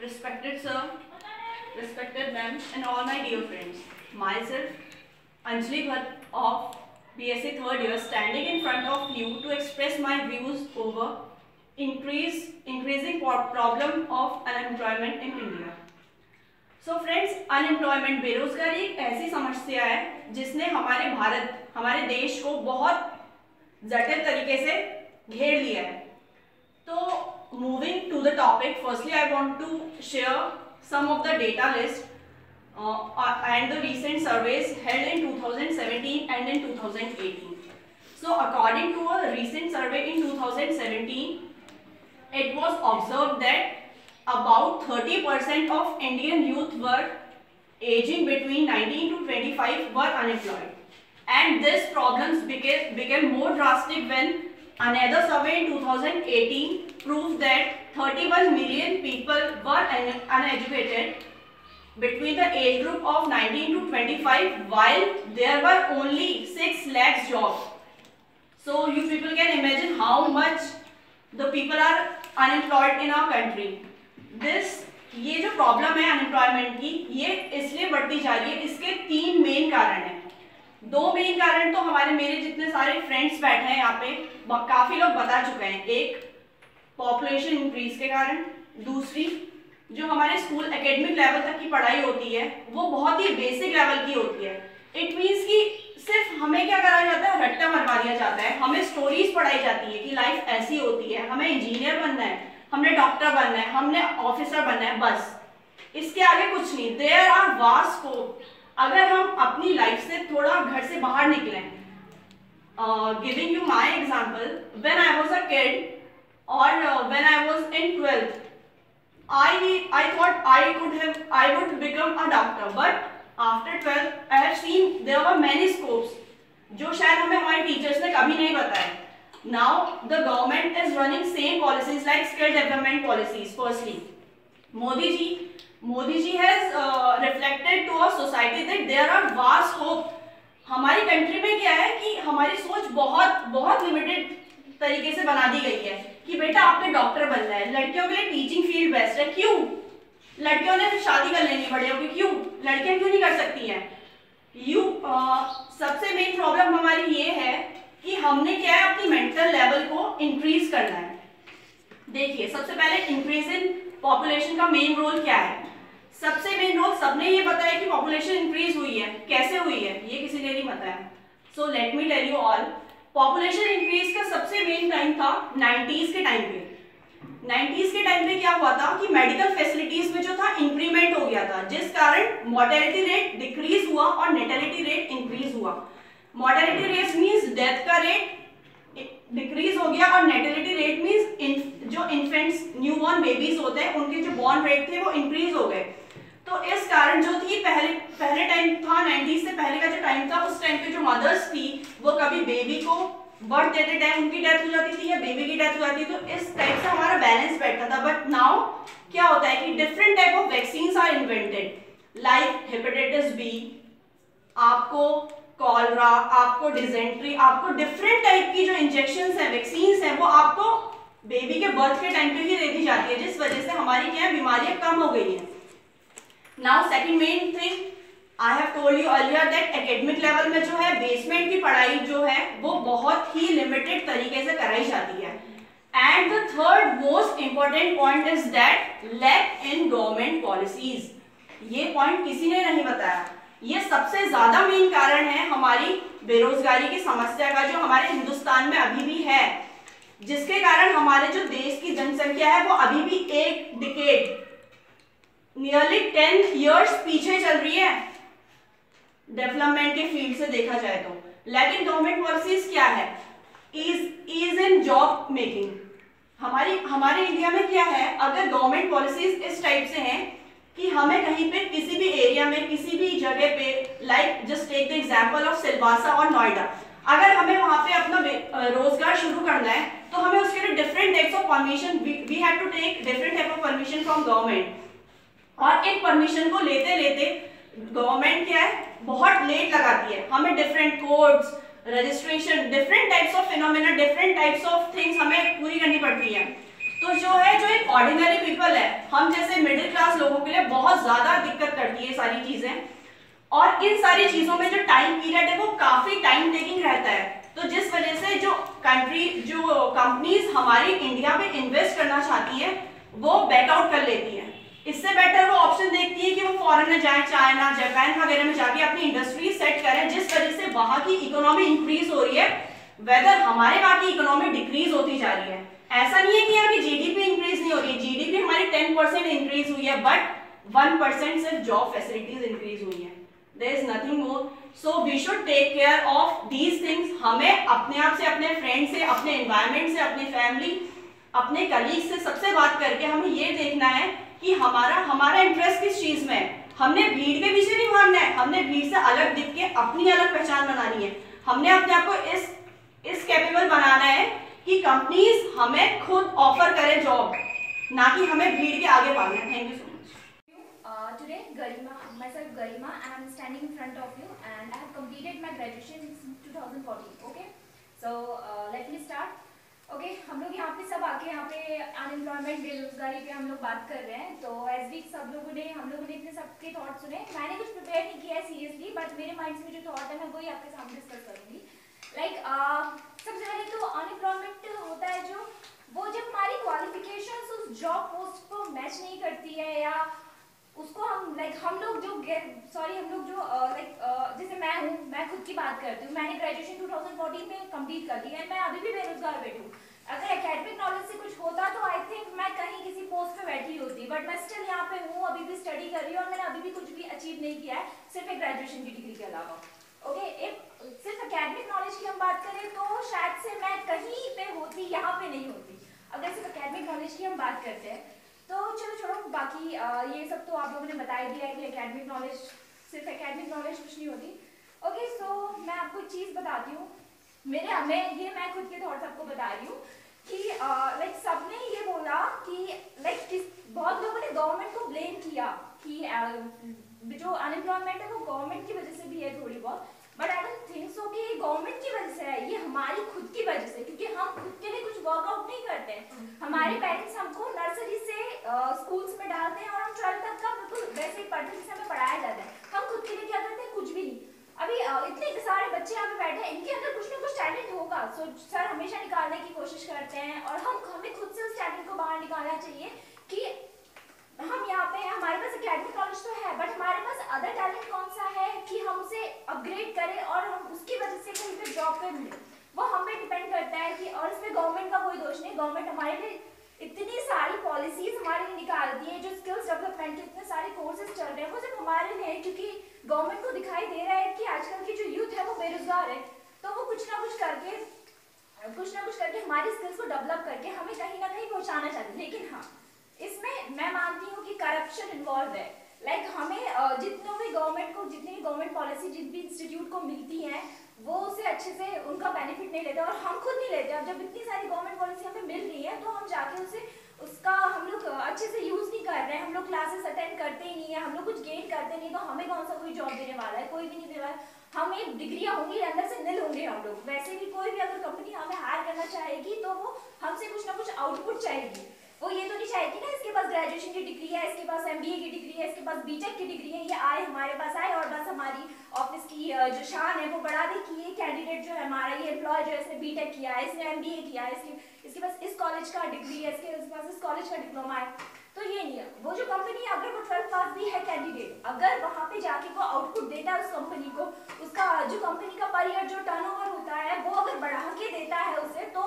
Respected sir, respected ma'am, and all my dear friends. Myself, Anjali Bhatt of BSc third year, standing in front of you to express my views over increasing problem of unemployment in India. So friends, unemployment बेरोजगारी एक ऐसी समस्या है जिसने हमारे देश को बहुत जटिल तरीके से घेर लिया है. तो moving to the topic, firstly I want to share some of the data list and the recent surveys held in 2017 and in 2018. So according to a recent survey in 2017, it was observed that about 30% of Indian youth were aging between 19 to 25 were unemployed, and this problems became more drastic when another survey in 2018 proved that 31 million people were uneducated between the age group of 19 to 25, while there were only 6 lakh jobs. So you people can imagine how much the people are unemployed in our country. ये जो problem है unemployment की, ये इसलिए बढ़ती जा रही है. इसके 3 मेन कारण हैं. 2 मेन कारण तो मेरे जितने सारे फ्रेंड्स बैठे हैं यहाँ पे काफी लोग बता चुके हैं. एक पॉपुलेशन इंक्रीज के कारण, दूसरी जो हमारे स्कूल एकेडमिक लेवल तक की पढ़ाई होती है वो बहुत ही बेसिक लेवल की होती है. इट मीन्स कि सिर्फ हमें क्या कराया जाता है, रट्टा मरवा दिया जाता है. हमें स्टोरीज पढ़ाई जाती है कि लाइफ ऐसी होती है, हमें इंजीनियर बनना है, हमने डॉक्टर बनना है, हमने ऑफिसर बनना है, बस. इसके आगे कुछ नहीं. There are vast scope. अगर हम अपनी लाइफ से थोड़ा घर से बाहर निकलें, giving you my example, when I was a kid और when I was in 12th, I thought I would become a doctor, but after 12th I have seen there were many scopes जो शायद हमें हमारे teachers ने कभी नहीं बताया. Now the government is running same policies like skill development policies. Firstly, Modi ji has reflected to our society that there are vast scope. हमारी country में क्या है कि हमारी सोच बहुत लिमिटेड तरीके से बना दी गई है कि बेटा आपने डॉक्टर बनना है, लड़कियों के लिए टीचिंग फील्ड बेस्ट है. क्यों? लड़कियों ने शादी कर लेनी बड़े होकर, क्यों लड़कियां क्यों नहीं कर सकती हैं? सबसे मेन प्रॉब्लम हमारी ये है कि हमने क्या है, अपनी मेंटल लेवल को इंक्रीज करना है. देखिए, सबसे पहले इंक्रीज इन पॉपुलेशन का मेन रोल क्या है? सबसे मेन रोल, सबने ये बताया कि पॉपुलेशन इंक्रीज हुई है. कैसे हुई है ये किसी ने नहीं बताया. So let me tell you all. Population increase का सबसे मेन टाइम था 90s के टाइम पे. 90s के टाइम पे क्या हुआ था कि मेडिकल फैसिलिटीज में जो था इंक्रीमेंट हो गया था, जिस कारण मोर्टेलिटी रेट डिक्रीज हुआ और नेटेलिटी रेट इंक्रीज हुआ. मोर्टेलिटी रेट मींस डेथ का रेट डिक्रीज हो गया और नेटेलिटी रेट मींस जो इन्फेंट्स न्यूबॉर्न बेबीज होते हैं उनके जो बॉर्न रेट थे वो इंक्रीज हो गए. तो इस कारण जो थी पहले टाइम था, 90s से पहले का जो टाइम था, उस टाइम पे जो मदर्स थी वो कभी बेबी को बर्थ देते टाइम उनकी डेथ हो जाती थी या बेबी की डेथ हो जाती थी. तो इस टाइप से हमारा बैलेंस बैठता था. बट नाउ क्या होता है कि different type of vaccines are invented like hepatitis B, आपको कॉलरा, आपको डिजेंट्री, आपको डिफरेंट टाइप की जो इंजेक्शंस हैं, वैक्सीन्स हैं, वो आपको बेबी के बर्थ के टाइम पे ही दे दी जाती है, जिस वजह से हमारी क्या है, बीमारियां कम हो गई हैं. Now second main thing I have told you earlier that academic level में जो है बेसमेंट की पढ़ाई जो है वो बहुत ही लिमिटेड तरीके से कराई जाती है. And the third most important point is that lack in government policies. ये पॉइंट किसी ने नहीं बताया. ये सबसे ज्यादा मेन कारण है हमारी बेरोजगारी की समस्या का, जो हमारे हिंदुस्तान में अभी भी है, जिसके कारण हमारे जो देश की जनसंख्या है वो अभी भी एक डिकेड नियरली 10 years पीछे चल रही है डेवलपमेंट के फील्ड से देखा जाए तो. लेकिन गवर्नमेंट पॉलिसीज क्या है? Is in job making. हमारे इंडिया में क्या है, अगर गवर्नमेंट पॉलिसीज इस टाइप से हैं कि हमें कहीं पे किसी भी एरिया में किसी भी जगह पे, like just take the example of Silvassa और नोएडा, अगर हमें वहां पे अपना रोजगार शुरू करना है तो हमें उसके लिए different types of permission, we have to take different type of permission from government. और इन परमिशन को लेते लेते गवर्नमेंट क्या है, बहुत लेट लगाती है. हमें different codes, registration, different types of phenomena, different types of things हमें पूरी करनी पड़ती है. तो जो एक ऑर्डिनरी पीपल है, हम जैसे मिडिल क्लास लोगों के लिए बहुत ज्यादा दिक्कत करती है सारी चीजें, और इन सारी चीजों में जो टाइम पीरियड है वो काफी टाइम टेकिंग रहता है। तो जिस वजह से जो कंपनीज हमारी इंडिया में इन्वेस्ट करना चाहती है वो बैकआउट कर लेती है। इससे बेटर वो ऑप्शन देखती है कि वो फॉरेन में जाए, चाइना जापान वगैरह में जाके अपनी इंडस्ट्री सेट करें, जिस वजह से वहां की इकोनॉमी इंक्रीज हो रही है, वेदर हमारे वहां की इकोनॉमी डिक्रीज होती जा रही है। ऐसा नहीं है कि यहाँ की जीडीपी इंक्रीज नहीं हो रही है, जीडीपी हमारी 10% इंक्रीज हुई है, बट 1% सिर्फ जॉब फैसिलिटीज इंक्रीज हुई है। There is nothing more. So we should take care of these things. हमें अपने आप से, अपने फ्रेंड से, अपने एनवायरनमेंट से, अपने फैमिली, अपने कलीग से, सबसे बात करके हमें ये देखना है कि हमारा इंटरेस्ट किस चीज में है। हमने भीड़ के पीछे नहीं भागना है, हमने भीड़ से अलग दिख के अपनी अलग पहचान बनानी है। हमने अपने आप को इस कैपेबल बनाना है कि कंपनीज हमें खुद ऑफर करें जॉब, ना कि हमें भीड़ के आगे भागना है। Thank you so much. Today, myself Garima, and I'm standing in front of you, and I have completed my graduation in 2014. Okay, so let me start. Okay, हम लोग यहाँ पे सब आके यहाँ पे अनएम्प्लॉयमेंट, बेरोजगारी पे हम लोग बात कर रहे हैं। तो एज वी हम लोगों ने इतने सबके थॉट सुने। मैंने कुछ प्रिपेयर नहीं किया है सीरियसली, बट मेरे माइंड में जो थॉट है मैं वही आपके सामने डिस्कस करूंगी। सबसे पहले तो अनएम्प्लॉयमेंट होता है जो वो जब हमारी क्वालिफिकेशंस उस जॉब पोस्ट को मैच नहीं करती है, या उसको हम लोग जो जैसे मैं खुद की बात करती हूँ। मैंने ग्रेजुएशन 2014 में कंप्लीट कर दी है, मैं अभी भी बेरोजगार बैठी हूँ। अगर एकेडमिक नॉलेज से कुछ होता तो आई थिंक मैं कहीं किसी पोस्ट पे बैठी होती, बट मैं स्टिल यहाँ पे हूँ, अभी भी स्टडी कर रही हूँ, और मैंने अभी भी कुछ भी अचीव नहीं किया है सिर्फ एक ग्रेजुएशन की डिग्री के अलावा। ओके, सिर्फ एकेडमिक नॉलेज की हम बात करें तो शायद से मैं कहीं पे होती, यहाँ पे नहीं होती। अगर सिर्फ एकेडमिक नॉलेज की हम बात करते हैं तो चलो छोड़ो, बाकी ये सब तो आप लोगों ने बता ही दिया है कि एकेडमिक नॉलेज, सिर्फ एकेडमिक नॉलेज कुछ नहीं होती। ओके, सो मैं आपको एक चीज़ बताती हूँ। मैं खुद के थॉट्स आपको बता रही हूँ कि सबने ये बोला कि बहुत लोगों ने गवर्नमेंट को ब्लेम किया कि जो अनएम्प्लॉयमेंट है वो गवर्नमेंट की वजह से भी है थोड़ी बहुत, but I don't think so कि गवर्नमेंट की वजह से है, ये हमारी खुद की वजह से, क्योंकि हम खुद के लिए कुछ वर्कआउट नहीं करते हैं। हमारे पेरेंट्स हमको नर्सरी से स्कूल्स में डालते हैं और हम 12th तक का बिल्कुल वैसे ही पढ़ते जैसे हमें पढ़ाया जाता है। हम खुद के लिए क्या करते हैं? कुछ भी नहीं। अभी इतने सारे बच्चे यहाँ पे बैठे हैं, इनके अंदर कुछ ना कुछ टैलेंट होगा, सो सर हमेशा निकालने की कोशिश करते हैं, और हमें खुद से उस टैलेंट को बाहर निकालना चाहिए कि हम यहाँ पे हमारे पास एकेडमिक नॉलेज तो है, बट हमारे पास अदर टैलेंट कौन सा है कि हम उसे अपग्रेड करें और हम उसकी वजह से कहीं पे जॉब पे मिले, वो हम पे डिपेंड करता है कि, और इसमें गवर्नमेंट का कोई दोष नहीं। गवर्नमेंट हमारे लिए इतनी सारी पॉलिसीज हमारे लिए निकालती है, जो स्किल्स डेवलपमेंट के इतने सारे कोर्सेज चल रहे हैं वो सिर्फ हमारे लिए है, क्योंकि गवर्नमेंट को दिखाई दे रहा है कि आजकल की जो यूथ है वो बेरोजगार है, तो वो कुछ ना कुछ करके हमारी स्किल्स को डेवलप करके हमें कहीं ना कहीं पहुंचाना चाहते हैं। लेकिन हाँ, इसमें मैं मानती हूँ कि करप्शन इन्वॉल्व है। हमें जितनी भी गवर्नमेंट पॉलिसी जिन भी इंस्टीट्यूट को मिलती है वो उसे अच्छे से उनका बेनिफिट नहीं लेते, और हम खुद नहीं लेते। अब जब इतनी सारी गवर्नमेंट पॉलिसी हमें मिल रही है तो हम जाके उसका हम लोग अच्छे से यूज नहीं कर रहे हैं, हम लोग क्लासेस अटेंड करते ही नहीं है, हम लोग कुछ गेन करते नहीं, तो हमें कौन सा कोई जॉब देने वाला है? कोई भी नहीं दे रहा है। हम एक डिग्रियां होंगी, अंदर से निल होंगे हम लोग। वैसे भी कोई भी अगर कंपनी हमें हायर करना चाहेगी तो वो हमसे कुछ ना कुछ आउटपुट चाहेगी। वो ये तो नहीं चाहेगी ना इसके पास ग्रेजुएशन की डिग्री है, इसके पास एमबीए की डिग्री है, इसके पास बीटेक की डिग्री है, ये आए हमारे पास आए और बस हमारी ऑफिस की जो शान है वो बढ़ा दे कि ये कैंडिडेट जो है हमारा, ये एम्प्लॉय जो है इसने बीटेक किया है, इसने एमबीए किया है, इसके पास इस कॉलेज का डिग्री है, इसके पास इस कॉलेज का डिप्लोमा है। तो ये नहीं है। वो जो कंपनी अगर वो 12th पास भी है कैंडिडेट, अगर वहां पे जाके वो आउटपुट देता है उस कंपनी को, उसका जो कंपनी का पर ईयर जो टर्नओवर होता है वो अगर बढ़ा के देता है उसे, तो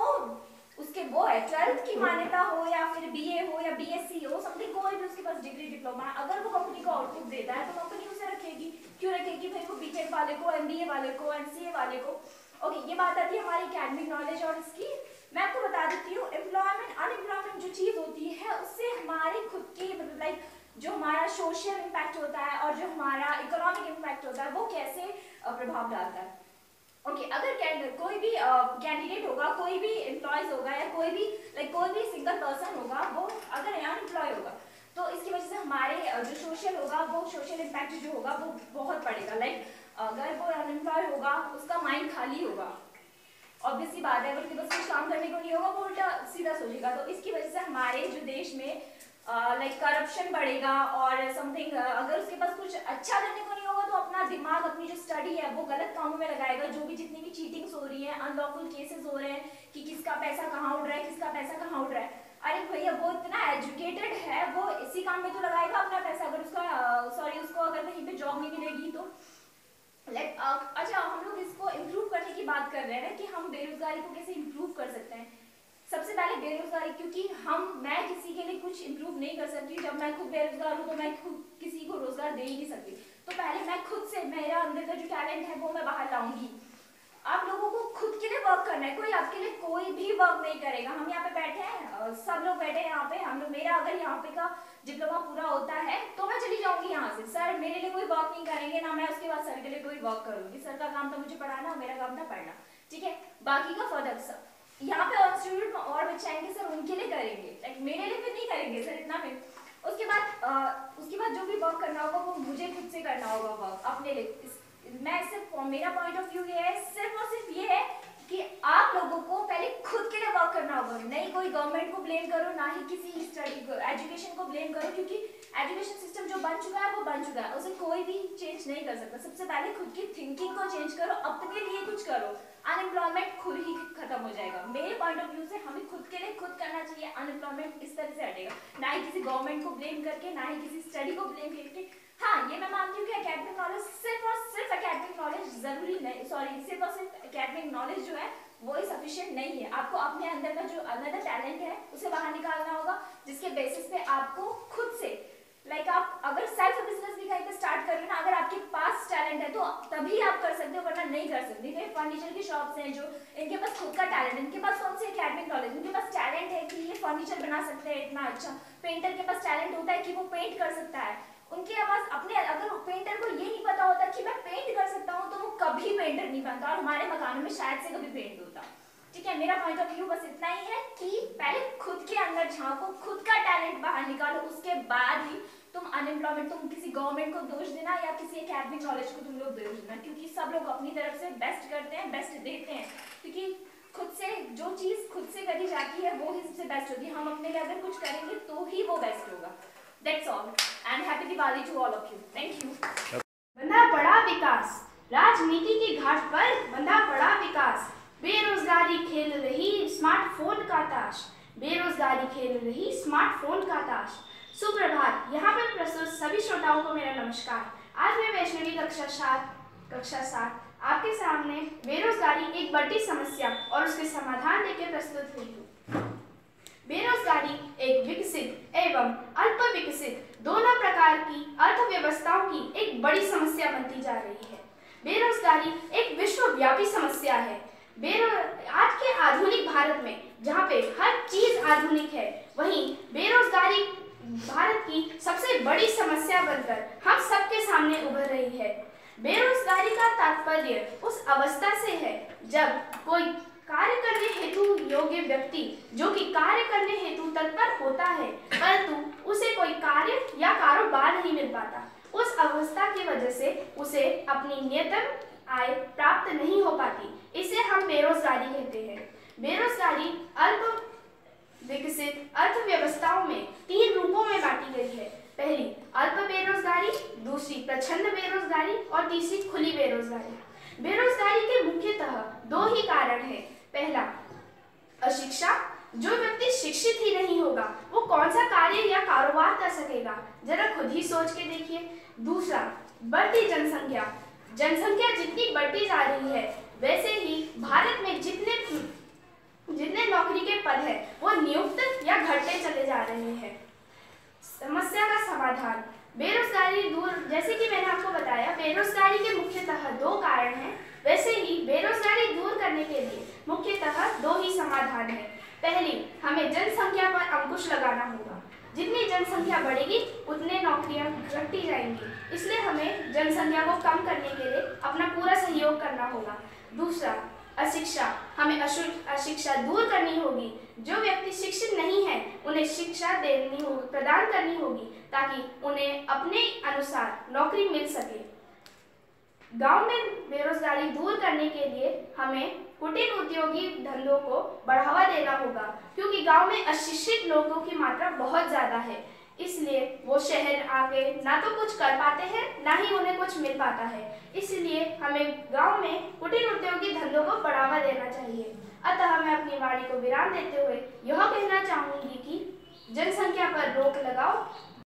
उसके वो है 12th की मान्यता हो या फिर बीए हो या बीएससी हो, समथिंग कोई भी उसके पास डिग्री डिप्लोमा, अगर वो कंपनी को आउटपुट देता है तो कंपनी उसे रखेगी। क्यों रखेगी भाई? वो बीटेक वाले को, एमबीए वाले को, एमसीए वाले को। ओके, ये बात आती है हमारी एकेडमिक नॉलेज। और इसकी मैं आपको बता देती हूँ, अनएम्प्लॉयमेंट जो चीज होती है उससे हमारी खुद की जो हमारा सोशल इम्पैक्ट होता है और जो हमारा इकोनॉमिक इम्पैक्ट होता है वो कैसे प्रभाव डालता है। ओके, अगर कोई भी कैंडिडेट होगा, कोई भी एम्प्लॉयज होगा, या कोई भी सिंगल पर्सन होगा, वो अगर अनएम्प्लॉय होगा तो इसकी वजह से हमारे जो सोशल होगा, वो सोशल इम्पैक्ट जो होगा वो बहुत पड़ेगा। अगर वो अनएम्प्लॉय होगा, उसका माइंड खाली होगा, ऑब्वियसली बात है, अगर उसके पास कुछ काम करने को नहीं होगा वो उल्टा सीधा सोचेगा। तो इसकी वजह से हमारे जो देश में लाइक करप्शन बढ़ेगा और समथिंग, अगर उसके पास कुछ अच्छा करने को नहीं होगा तो अपना दिमाग, अपनी जो स्टडी है वो गलत कामों में लगाएगा। जो भी जितनी भी चीटिंग्स हो रही है, अनलॉफुल केसेस हो रहे हैं कि किसका पैसा कहाँ उड़ रहा है, किसका पैसा कहाँ उड़ रहा है, अरे भैया वो इतना एजुकेटेड है, वो इसी काम में तो लगाएगा अपना पैसा। अगर उसको अगर कहीं पे जॉब नहीं मिलेगी तो अच्छा, हम लोग इसको इम्प्रूव करने की बात कर रहे हैं कि हम बेरोजगारी को कैसे इम्प्रूव कर सकते हैं। सबसे पहले बेरोजगारी, क्योंकि मैं किसी के लिए कुछ इम्प्रूव नहीं कर सकती, जब मैं खुद बेरोजगार हूँ तो मैं खुद किसी को रोजगार दे ही नहीं सकती। तो पहले मैं खुद से, मेरा अंदर का जो टैलेंट है वो मैं बाहर लाऊंगी। आप लोगों को खुद के लिए वर्क करना है, कोई आपके लिए कोई भी वर्क नहीं करेगा। हम यहाँ पे बैठे हैं, सब लोग बैठे हैं यहाँ पे, हम लोग, मेरा अगर यहाँ पे का डिप्लोमा पूरा होता है तो मैं चली जाऊंगी यहाँ से। सर मेरे लिए कोई वर्क नहीं करेंगे, ना मैं उसके बाद सर के लिए कोई वर्क करूंगी। सर का काम तो मुझे पढ़ाना, मेरा काम था पढ़ना, ठीक है। बाकी का फर्दर सर यहाँ पे और स्टूडेंट और बच्चे आएंगे, सर उनके लिए करेंगे, लाइक मेरे लिए फिर नहीं करेंगे सर इतना फिर। उसके बाद जो भी वर्क करना होगा वो मुझे खुद से करना होगा वर्क अपने लिए। मैं सिर्फ, मेरा पॉइंट ऑफ व्यू ये है, सिर्फ और सिर्फ ये है कि आप लोगों को पहले खुद के लिए वर्क करना होगा। नहीं कोई गवर्नमेंट को ब्लेम करो, ना ही किसी स्टडी को, एजुकेशन को ब्लेम करो, क्योंकि एजुकेशन सिस्टम जो बन चुका है वो बन चुका है, उसे कोई भी चेंज नहीं कर सकता। सबसे पहले खुद की थिंकिंग को चेंज करो, अपने लिए कुछ करो, अनएम्प्लॉयमेंट खुद ही खत्म हो जाएगा। मेरे पॉइंट ऑफ व्यू से हमें खुद के लिए खुद करना चाहिए, अनएम्प्लॉयमेंट इस तरह से हटेगा, ना ही किसी गवर्नमेंट को ब्लेम करके, ना ही किसी स्टडी को ब्लेम करके। हाँ, ये मैं मानती हूँ कि एकेडमिक नॉलेज, सिर्फ और सिर्फ एकेडमिक नॉलेज जरूरी नहीं, सिर्फ और सिर्फ एकेडमिक नॉलेज जो है वो ही सफिशिएंट नहीं है। आपको अपने अंदर का जो अनदर टैलेंट है उसे बाहर निकालना होगा, जिसके बेसिस पे आपको खुद से, आप अगर सेल्फ बिजनेस भी कहीं पे स्टार्ट कर रहे हो ना, अगर आपके पास टैलेंट है तो तभी आप कर सकते हो, वरना नहीं कर सकते। कई फर्नीचर की शॉप्स हैं जो, इनके पास खुद का टैलेंट है, इनके पास कौन सी एकेडमिक नॉलेज, इनके पास टैलेंट है कि ये फर्नीचर बना सकते हैं इतना अच्छा। पेंटर के पास टैलेंट होता है कि वो पेंट कर सकता है, उनके पास अपने, अगर पेंटर को ये नहीं पता होता कि मैं पेंट कर सकता हूँ तो वो कभी पेंटर नहीं बनता, और हमारे मकानों में शायद से कभी पेंट होता। ठीक है, मेरा पॉइंट ऑफ व्यू बस इतना ही है कि पहले खुद के अंदर झांको, खुद का टैलेंट बाहर निकालो, उसके बाद ही तुम अनएम्प्लॉयमेंट, तुम किसी गवर्नमेंट को दोष देना या किसी एकेडमिक नॉलेज को तुम लोग दोष देना, क्योंकि सब लोग अपनी तरफ से बेस्ट करते हैं, बेस्ट देते हैं, क्योंकि खुद से जो चीज खुद से करी जाती है वो ही सबसे बेस्ट होती है। हम अपने लिए अगर कुछ करेंगे तो ही वो बेस्ट होगा। That's all and happy Diwali to all of you. Thank you. बंधा पड़ा विकास, राजनीति के घाट पर बंधा पड़ा विकास, बेरोजगारी खेल रही स्मार्टफोन का ताश, बेरोजगारी खेल रही स्मार्टफोन का ताश। सुप्रभात, यहाँ पर प्रस्तुत सभी श्रोताओं को मेरा नमस्कार। आज मैं वैष्णवी कक्षा 7 आपके सामने बेरोजगारी एक बड़ी समस्या और उसके समाधान लेकर प्रस्तुत हुई हूँ। बेरोजगारी एक विकसित एवं अल्प विकसित दोनों प्रकार की अर्थव्यवस्थाओं की एक बड़ी समस्या बनती जा रही है। बेरोजगारी एक विश्वव्यापी समस्या है। आज के आधुनिक भारत में जहाँ पे हर चीज आधुनिक है, वहीं बेरोजगारी भारत की सबसे बड़ी समस्या बनकर हम सबके सामने उभर रही है। बेरोजगारी का तात्पर्य उस अवस्था से है जब कोई कार्य करने हेतु योग्य व्यक्ति जो कि कार्य करने हेतु तत्पर होता है, परंतु उसे कोई कार्य या कारोबार नहीं मिल पाता। उस अवस्था की वजह से उसे अपनी न्यूनतम आय प्राप्त नहीं हो पाती, इसे हम बेरोजगारी कहते हैं। बेरोजगारी अल्प विकसित अर्थव्यवस्थाओं में 3 रूपों में बांटी गई है। पहली अल्प बेरोजगारी, दूसरी प्रच्छन्न बेरोजगारी और तीसरी खुली बेरोजगारी। बेरोजगारी के मुख्यतः 2 ही कारण हैं। पहला अशिक्षा, जो व्यक्ति शिक्षित ही नहीं होगा वो कौन सा कार्य या कारोबार कर सकेगा, जरा खुद ही सोच के देखिए। दूसरा बढ़ती जनसंख्या, जनसंख्या जितनी बढ़ती जा रही है वैसे ही भारत में जितने नौकरी के पद है वो नियुक्त या घटते चले जा रहे हैं। समस्या का समाधान, बेरोजगारी दूर, जैसे कि मैंने आपको बताया बेरोजगारी के मुख्यतः 2 कारण हैं, वैसे ही बेरोजगारी दूर करने के लिए मुख्यतः 2 ही समाधान है। पहली, हमें जनसंख्या पर अंकुश लगाना होगा। जितनी जनसंख्या बढ़ेगी उतने नौकरियां घटती जाएंगी, इसलिए हमें जनसंख्या को कम करने के लिए अपना पूरा सहयोग करना होगा। दूसरा अशिक्षा, हमें अशिक्षा दूर करनी होगी। जो व्यक्ति शिक्षित नहीं है उन्हें शिक्षा प्रदान करनी होगी ताकि उन्हें अपने अनुसार नौकरी मिल सके। गांव में बेरोजगारी दूर करने के लिए हमें कुटीर उद्योगी धंधों को बढ़ावा देना होगा, क्योंकि गांव में अशिक्षित लोगों की मात्रा बहुत ज़्यादा है। इसलिए वो शहर आके ना तो कुछ कर पाते हैं, ना ही उन्हें कुछ मिल पाता है। इसलिए हमें गांव में कुटीर उद्योगी धंधों को बढ़ावा देना चाहिए। अतः मैं अपनी वाणी को विराम देते हुए यह